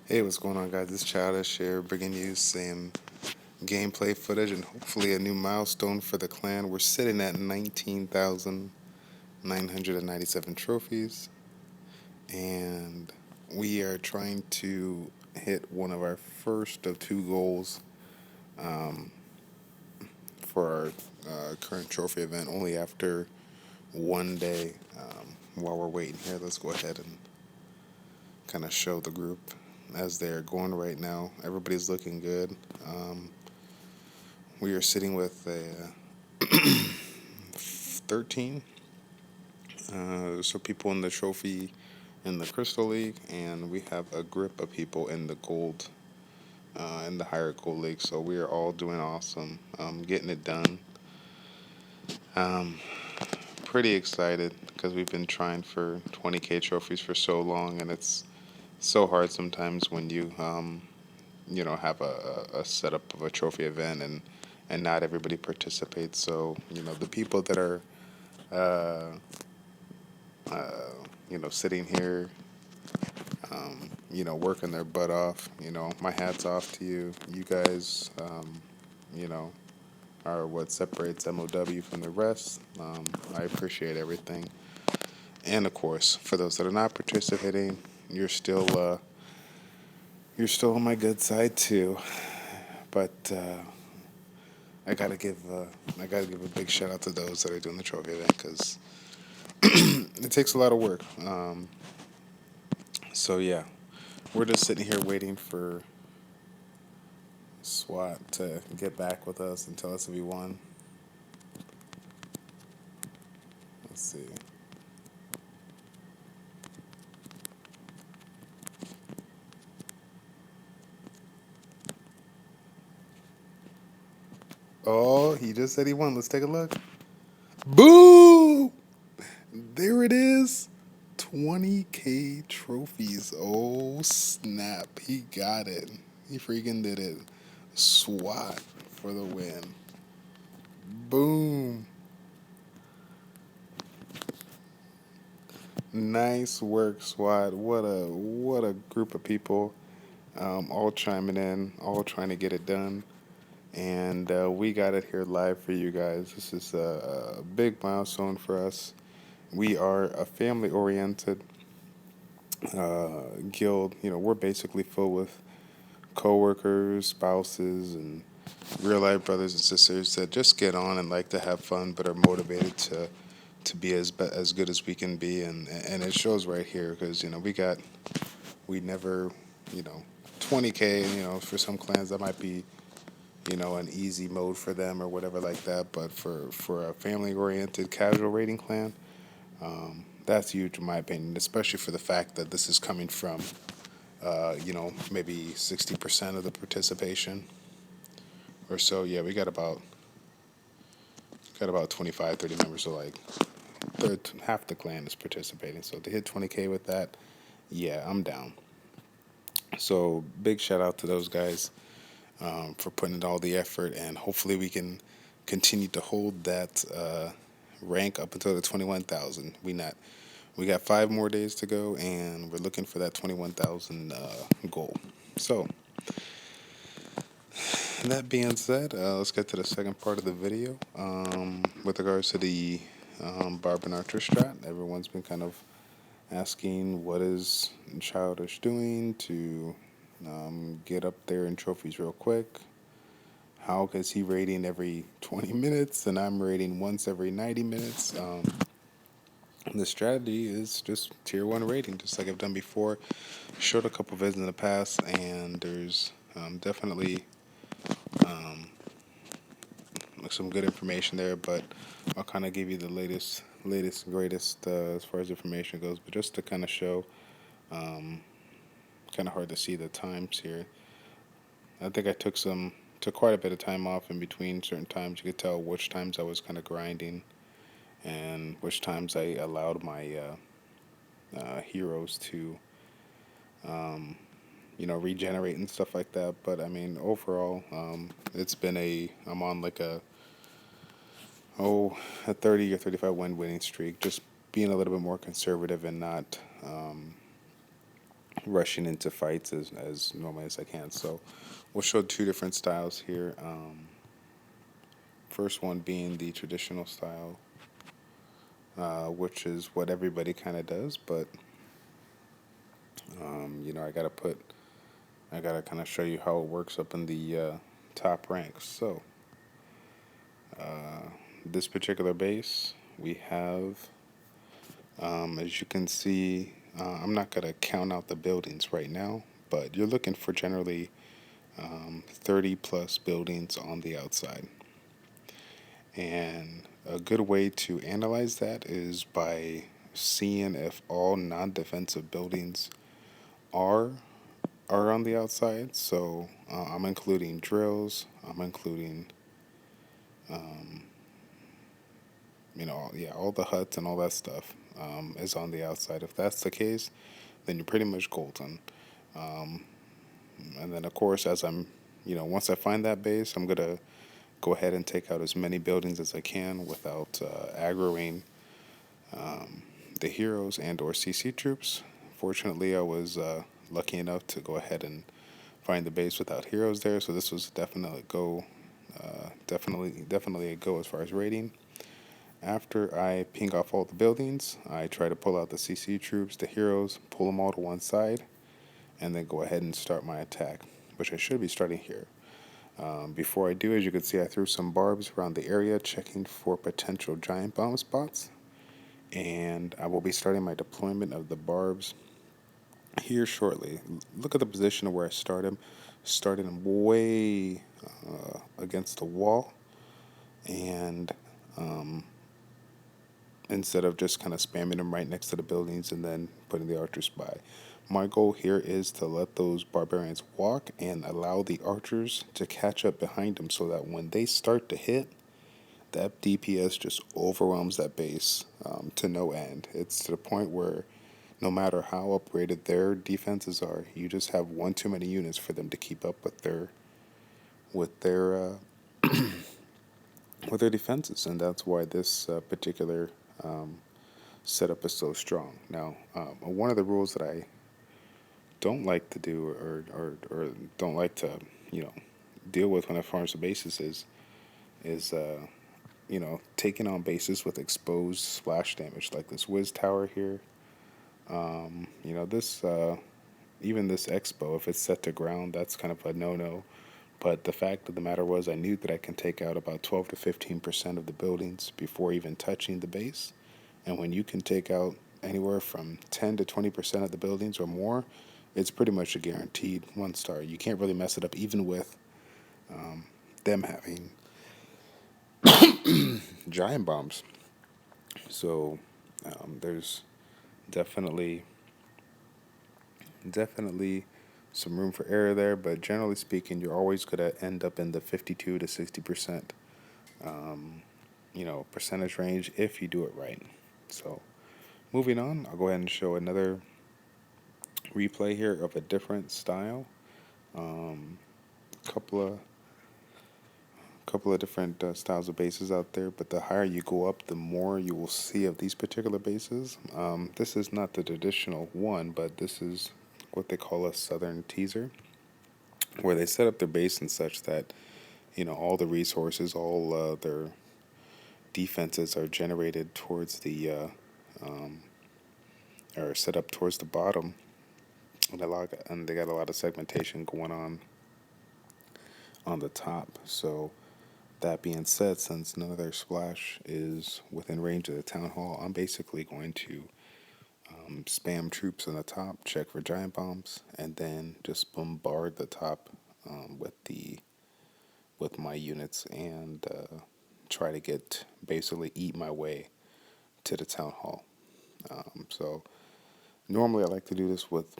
Hey, what's going on, guys? This Childish here, bringing you some gameplay footage and hopefully a new milestone for the clan. We're sitting at 19,997 trophies, and we are trying to hit one of our first of two goals um, for our current trophy event only after one day. While we're waiting here, let's go ahead and kind of show the group as they're going right now. Everybody's looking good. Um, we are sitting with a 13. So people in the trophy in the Crystal League, and we have a grip of people in the gold, in the higher gold league. So we are all doing awesome, getting it done. Um, Pretty excited because we've been trying for 20K trophies for so long, and it's so hard sometimes when you have a setup of a trophy event and not everybody participates. So the people that are uh, uh, sitting here, working their butt off. My hat's off to you. You guys, you know, are what separates MoW from the rest. I appreciate everything. And of course, for those that are not participating, you're still on my good side too. But I gotta give a big shout out to those that are doing the trophy event because it takes a lot of work. So yeah, we're just sitting here waiting for SWAT to get back with us and tell us if we won. Let's see. Oh, he just said he won. Let's take a look. Boom! There it is. 20K trophies. Oh, snap. He got it. He freaking did it. SWAT for the win. Boom. Nice work, SWAT. What a group of people, all chiming in, all trying to get it done. And we got it here live for you guys. This is a big milestone for us. We are a family oriented guild. We're basically filled with coworkers, spouses, and real life brothers and sisters that just get on and like to have fun, but are motivated to be as good as we can be, and it shows right here because we never, you know, 20K. For some clans that might be an easy mode for them or whatever like that, but for a family oriented casual raiding clan, that's huge in my opinion, especially for the fact that this is coming from maybe 60% of the participation or so. Yeah, we got about 25, 30 members, so like half the clan is participating. So to hit 20K with that, yeah, I'm down. So big shout out to those guys for putting in all the effort, and hopefully we can continue to hold that rank up until the 21,000. We got 5 more days to go, and we're looking for that 21,000 goal. So that being said, let's get to the second part of the video. With regards to the Barb and Archer strat, everyone's been kind of asking what is Childish doing to get up there in trophies real quick. How is he rating every 20 minutes and I'm rating once every 90 minutes? The strategy is just tier 1 rating, just like I've done before. Showed a couple vids in the past, and there's definitely some good information there, but I'll kind of give you the latest, and greatest as far as information goes. But just to kind of show, kind of hard to see the times here. I think I took quite a bit of time off in between certain times. You could tell which times I was kind of grinding and which times I allowed my heroes to regenerate and stuff like that. But I mean, overall, I'm on like a 30 or 35 win winning streak. Just being a little bit more conservative and not rushing into fights as normally as I can. So we'll show two different styles here. First one being the traditional style, which is what everybody kind of does, but I gotta kind of show you how it works up in the top ranks. So this particular base, we have, as you can see, I'm not gonna count out the buildings right now, but you're looking for generally 30 plus buildings on the outside. And a good way to analyze that is by seeing if all non-defensive buildings are are on the outside. So I'm including drills. I'm including, yeah, all the huts and all that stuff is on the outside. If that's the case, then you're pretty much golden. Um, and then of course, once I find that base, I'm gonna go ahead and take out as many buildings as I can without aggroing the heroes and or CC troops. Fortunately, I was lucky enough to go ahead and find the base without heroes there, so this was definitely a go. Definitely a go as far as raiding. After I ping off all the buildings, I try to pull out the CC troops, the heroes, pull them all to one side, and then go ahead and start my attack, which I should be starting here. Before I do, as you can see, I threw some barbs around the area, checking for potential giant bomb spots, and I will be starting my deployment of the barbs here shortly. Look at the position of where I started. Started them way against the wall, and instead of just kind of spamming them right next to the buildings and then putting the archers by. My goal here is to let those barbarians walk and allow the archers to catch up behind them so that when they start to hit, that DPS just overwhelms that base to no end. It's to the point where no matter how upgraded their defenses are, you just have one too many units for them to keep up with their uh, with their defenses, and that's why this particular setup is so strong. Now, one of the rules that I don't like to do or don't like to you know deal with when I farm the bases is taking on bases with exposed splash damage like this Wiz Tower here. This even this Expo, if it's set to ground, that's kind of a no-no. But the fact of the matter was, I knew that I can take out about 12 to 15% of the buildings before even touching the base. And when you can take out anywhere from 10 to 20% of the buildings or more, it's pretty much a guaranteed 1 star. You can't really mess it up, even with them having giant bombs. So there's definitely, definitely some room for error there, but generally speaking, you're always going to end up in the 52 to 60% percentage range if you do it right. So moving on, I'll go ahead and show another replay here of a different style. Couple of couple of different styles of bases out there, but the higher you go up, the more you will see of these particular bases. This is not the traditional one, but this is what they call a southern teaser, where they set up their base and such that all the resources, all their defenses are generated towards the or set up towards the bottom, and they got a lot of segmentation going on the top. So that being said, since none of their splash is within range of the town hall, I'm basically going to spam troops on the top, check for giant bombs, and then just bombard the top with my units and try to basically eat my way to the town hall. So normally I like to do this with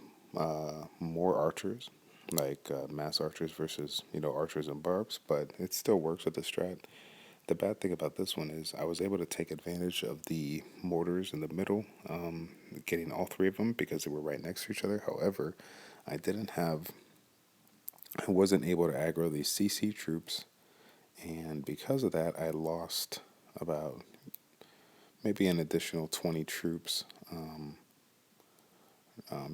more archers, like mass archers versus archers and barbs, but it still works with the strat. The bad thing about this one is I was able to take advantage of the mortars in the middle, getting all three of them because they were right next to each other. However, I wasn't able to aggro these CC troops, and because of that, I lost about maybe an additional 20 troops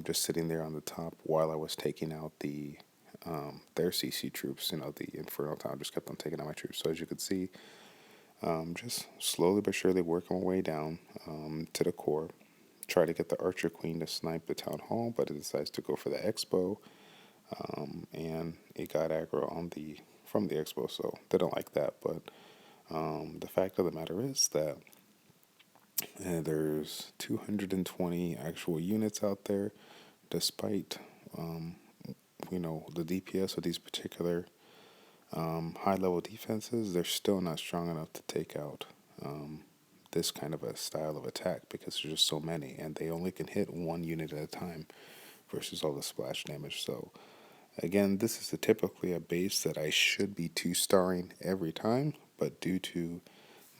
just sitting there on the top while I was taking out their CC troops. The Infernal Town just kept on taking out my troops. So as you could see, just slowly but surely working my way down to the core. Try to get the Archer Queen to snipe the town hall, but it decides to go for the Expo, and it got aggro from the Expo, so they don't like that. But the fact of the matter is that there's 220 actual units out there, despite the DPS of these particular high level defenses. They're still not strong enough to take out this kind of a style of attack because there's just so many, and they only can hit one unit at a time versus all the splash damage. So again, this is typically a base that I should be two-starring every time, but due to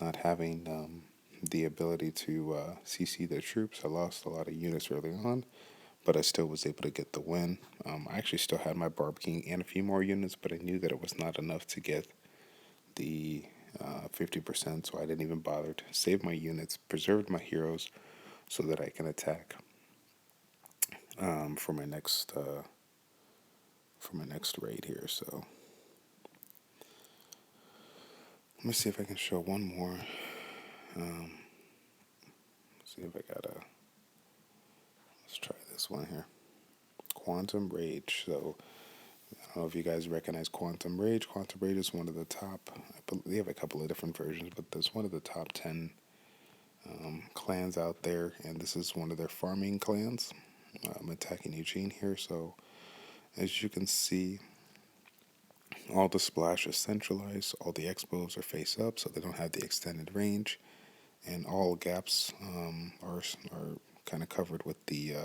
not having the ability to CC their troops, I lost a lot of units early on, but I still was able to get the win. I actually still had my Barb King and a few more units, but I knew that it was not enough to get the 50%, so I didn't even bother to save my units, preserved my heroes, so that I can attack for my next raid here. So let me see if I can show one more. See if I gotta. Let's try this one here. Quantum Rage. So I don't know if you guys recognize Quantum Rage. Quantum Rage is one of the top. They have a couple of different versions, but there's one of the top 10 clans out there, and this is one of their farming clans. I'm attacking Eugene here, so as you can see, all the splash is centralized, all the expos are face up, so they don't have the extended range, and all gaps are kind of covered with the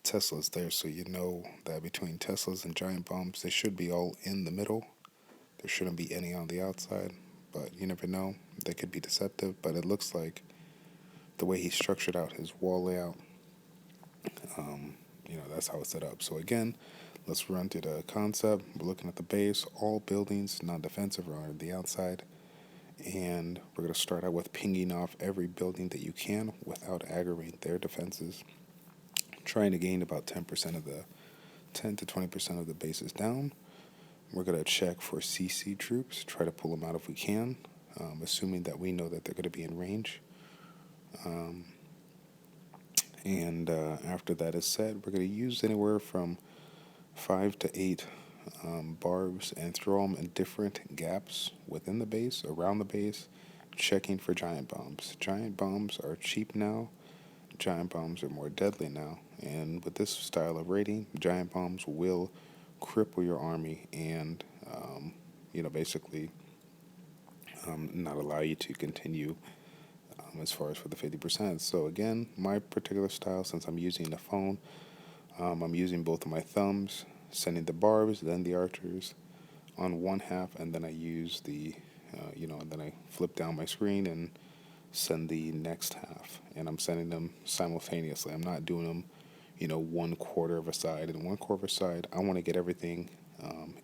Teslas there, so you know that between Teslas and giant bombs, they should be all in the middle. There shouldn't be any on the outside, but you never know. They could be deceptive, but it looks like the way he structured out his wall layout, that's how it's set up. So again, let's run through the concept. We're looking at the base. All buildings, non-defensive, are on the outside. And we're going to start out with pinging off every building that you can without aggravating their defenses. Trying to gain about 10 to 20% of the bases down. We're going to check for CC troops, try to pull them out if we can, assuming that we know that they're going to be in range. And after that is set, we're going to use anywhere from 5 to 8 barbs and throw them in different gaps within the base, around the base, checking for giant bombs. Giant bombs are cheap now. Giant bombs are more deadly now. And with this style of raiding, giant bombs will cripple your army and, basically not allow you to continue as far as for the 50%. So again, my particular style, since I'm using the phone, I'm using both of my thumbs, sending the barbs, then the archers on one half, and then I use and then I flip down my screen and send the next half. And I'm sending them simultaneously. I'm not doing them, 1/4 of a side and 1/4 of a side. I want to get everything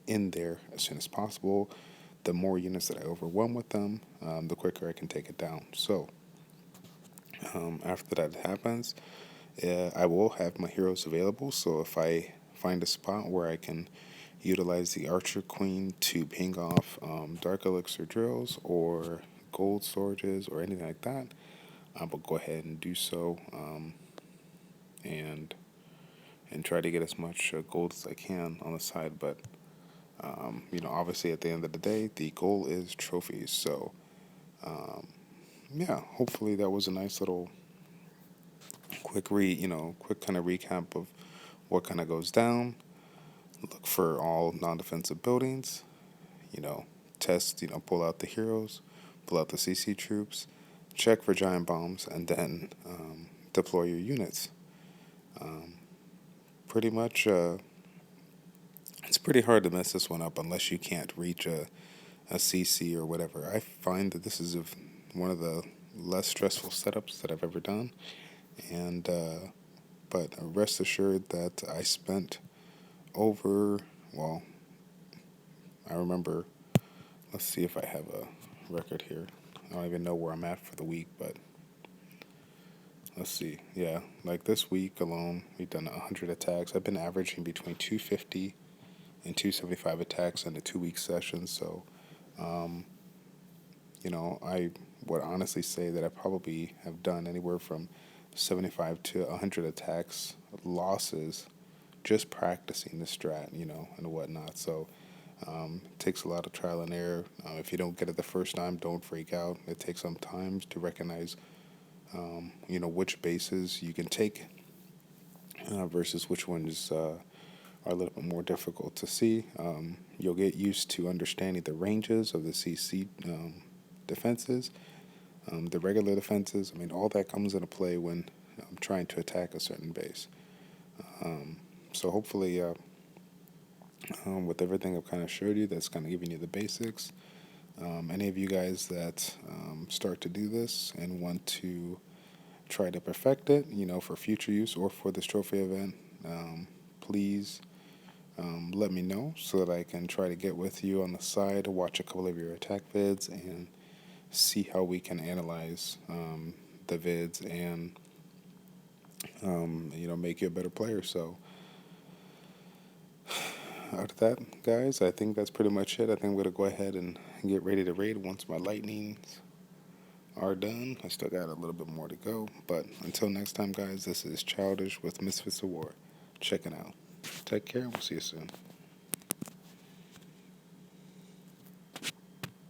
in there as soon as possible. The more units that I overwhelm with them, the quicker I can take it down. So after that happens, I will have my heroes available. So if I find a spot where I can utilize the Archer Queen to ping off Dark Elixir drills or gold storages or anything like that, I will go ahead and do so, and try to get as much gold as I can on the side. But obviously at the end of the day, the goal is trophies. So yeah, hopefully that was a nice little quick kind of recap of what kind of goes down. Look for all non-defensive buildings, test, pull out the heroes, pull out the CC troops, check for giant bombs, and then deploy your units. Pretty much, it's pretty hard to mess this one up unless you can't reach a CC or whatever. I find that this is one of the less stressful setups that I've ever done, and but rest assured that I spent I remember, let's see if I have a record here. I don't even know where I'm at for the week, but let's see. Yeah, like this week alone, we've done 100 attacks. I've been averaging between 250 and 275 attacks in a 2 week session. So, um, I would honestly say that I probably have done anywhere from 75 to 100 attacks losses just practicing the strat, and whatnot. So it takes a lot of trial and error. If you don't get it the first time, don't freak out. It takes some time to recognize, which bases you can take versus which ones are a little bit more difficult to see. You'll get used to understanding the ranges of the CC defenses, the regular defenses. I mean, all that comes into play when trying to attack a certain base. So hopefully, with everything I've kind of showed you, that's kind of giving you the basics. Any of you guys that start to do this and want to try to perfect it, for future use or for this trophy event, please let me know so that I can try to get with you on the side, watch a couple of your attack vids, and see how we can analyze the vids and make you a better player. So out of that, guys, I think that's pretty much it. I think I'm gonna go ahead and get ready to raid once my lightnings are done. I still got a little bit more to go, but until next time, guys, this is Childish with Misfits of War. Checking out. Take care. We'll see you soon.